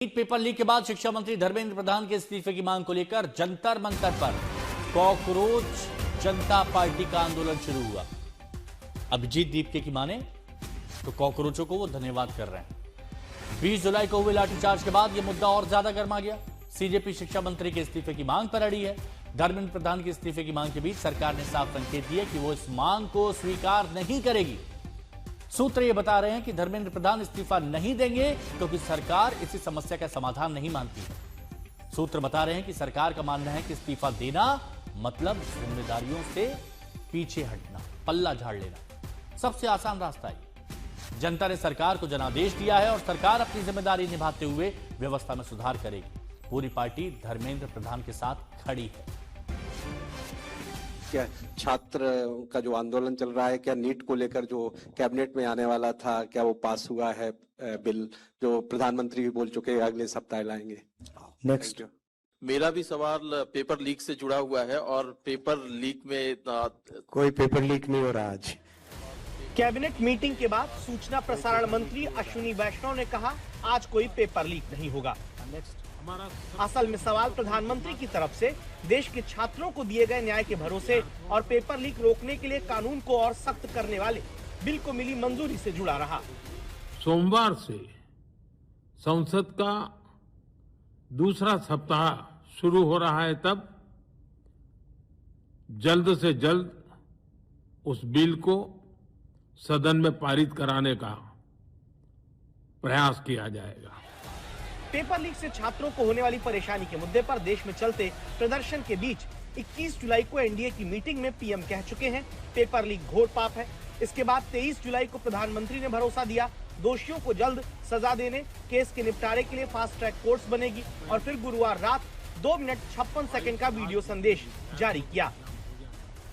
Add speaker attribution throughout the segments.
Speaker 1: NEET paper leak के बाद शिक्षा मंत्री धर्मेंद्र प्रधान के इस्तीफे की मांग को लेकर जंतर मंतर पर कॉकरोच जनता पार्टी का आंदोलन शुरू हुआ। अभिजीत दीपके की माने तो कॉकरोचों को वो धन्यवाद कर रहे हैं। 20 जुलाई को हुए लाठीचार्ज के बाद यह मुद्दा और ज्यादा गर्मा गया। सीजेपी शिक्षा मंत्री के इस्तीफे की मांग पर अड़ी है। धर्मेंद्र प्रधान के इस्तीफे की मांग के बीच सरकार ने साफ संकेत दिए कि वो इस मांग को स्वीकार नहीं करेगी। सूत्र ये बता रहे हैं कि धर्मेंद्र प्रधान इस्तीफा नहीं देंगे क्योंकि सरकार इसी समस्या का समाधान नहीं मानती है। सूत्र बता रहे हैं कि सरकार का मानना है कि इस्तीफा देना मतलब जिम्मेदारियों से पीछे हटना, पल्ला झाड़ लेना। सबसे आसान रास्ता है। जनता ने सरकार को जनादेश दिया है और सरकार अपनी जिम्मेदारी निभाते हुए व्यवस्था में सुधार करेगी। पूरी पार्टी धर्मेंद्र प्रधान के साथ खड़ी है।
Speaker 2: क्या छात्र का जो आंदोलन चल रहा है, क्या नीट को लेकर जो कैबिनेट में आने वाला था, क्या वो पास हुआ है बिल जो प्रधानमंत्री भी बोल चुके हैं अगले सप्ताह लाएंगे?
Speaker 3: नेक्स्ट
Speaker 4: मेरा भी सवाल पेपर लीक से जुड़ा हुआ है और पेपर लीक में
Speaker 3: कोई पेपर लीक नहीं हो रहा। आज
Speaker 5: कैबिनेट मीटिंग के बाद सूचना प्रसारण मंत्री अश्विनी वैष्णव ने कहा आज कोई पेपर लीक नहीं होगा। असल में सवाल प्रधानमंत्री की तरफ से देश के छात्रों को दिए गए न्याय के भरोसे और पेपर लीक रोकने के लिए कानून को और सख्त करने वाले बिल को मिली मंजूरी से जुड़ा रहा।
Speaker 6: सोमवार से संसद का दूसरा सप्ताह शुरू हो रहा है, तब जल्द से जल्द उस बिल को सदन में पारित कराने का प्रयास किया जाएगा।
Speaker 5: पेपर लीक से छात्रों को होने वाली परेशानी के मुद्दे पर देश में चलते प्रदर्शन के बीच 21 जुलाई को एनडीए की मीटिंग में पीएम कह चुके हैं पेपर लीक घोर पाप है। इसके बाद 23 जुलाई को प्रधानमंत्री ने भरोसा दिया दोषियों को जल्द सजा देने, केस के निपटारे के लिए फास्ट ट्रैक कोर्ट्स बनेगी और फिर गुरुवार रात 2 मिनट 56 सेकंड का वीडियो संदेश जारी किया।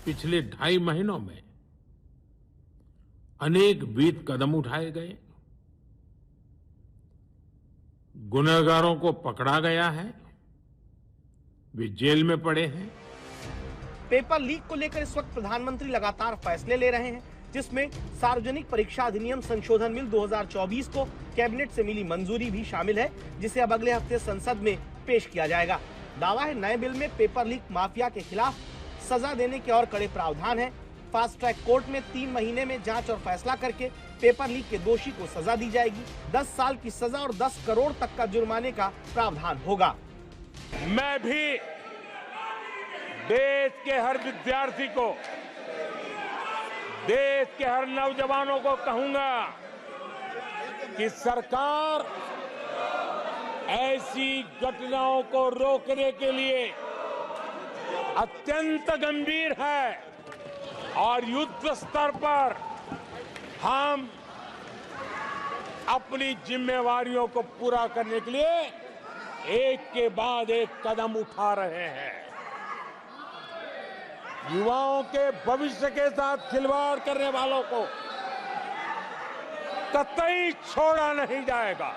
Speaker 6: पिछले 2.5 महीनों में अनेक विध कदम उठाए गए, गुनहगारों को पकड़ा गया है, वे जेल में पड़े हैं।
Speaker 5: पेपर लीक को लेकर इस वक्त प्रधानमंत्री लगातार फैसले ले रहे हैं, जिसमें सार्वजनिक परीक्षा अधिनियम संशोधन बिल 2024 को कैबिनेट से मिली मंजूरी भी शामिल है, जिसे अब अगले हफ्ते संसद में पेश किया जाएगा। दावा है नए बिल में पेपर लीक माफिया के खिलाफ सजा देने के और कड़े प्रावधान है। फास्ट ट्रैक कोर्ट में 3 महीने में जांच और फैसला करके पेपर लीक के दोषी को सजा दी जाएगी। 10 साल की सजा और 10 करोड़ तक का जुर्माने का प्रावधान होगा।
Speaker 7: मैं भी देश के हर विद्यार्थी को, देश के हर नौजवानों को कहूंगा कि सरकार ऐसी घटनाओं को रोकने के लिए अत्यंत गंभीर है और युद्ध स्तर पर हम अपनी जिम्मेवारियों को पूरा करने के लिए एक के बाद एक कदम उठा रहे हैं। युवाओं के भविष्य के साथ खिलवाड़ करने वालों को कतई छोड़ा नहीं जाएगा।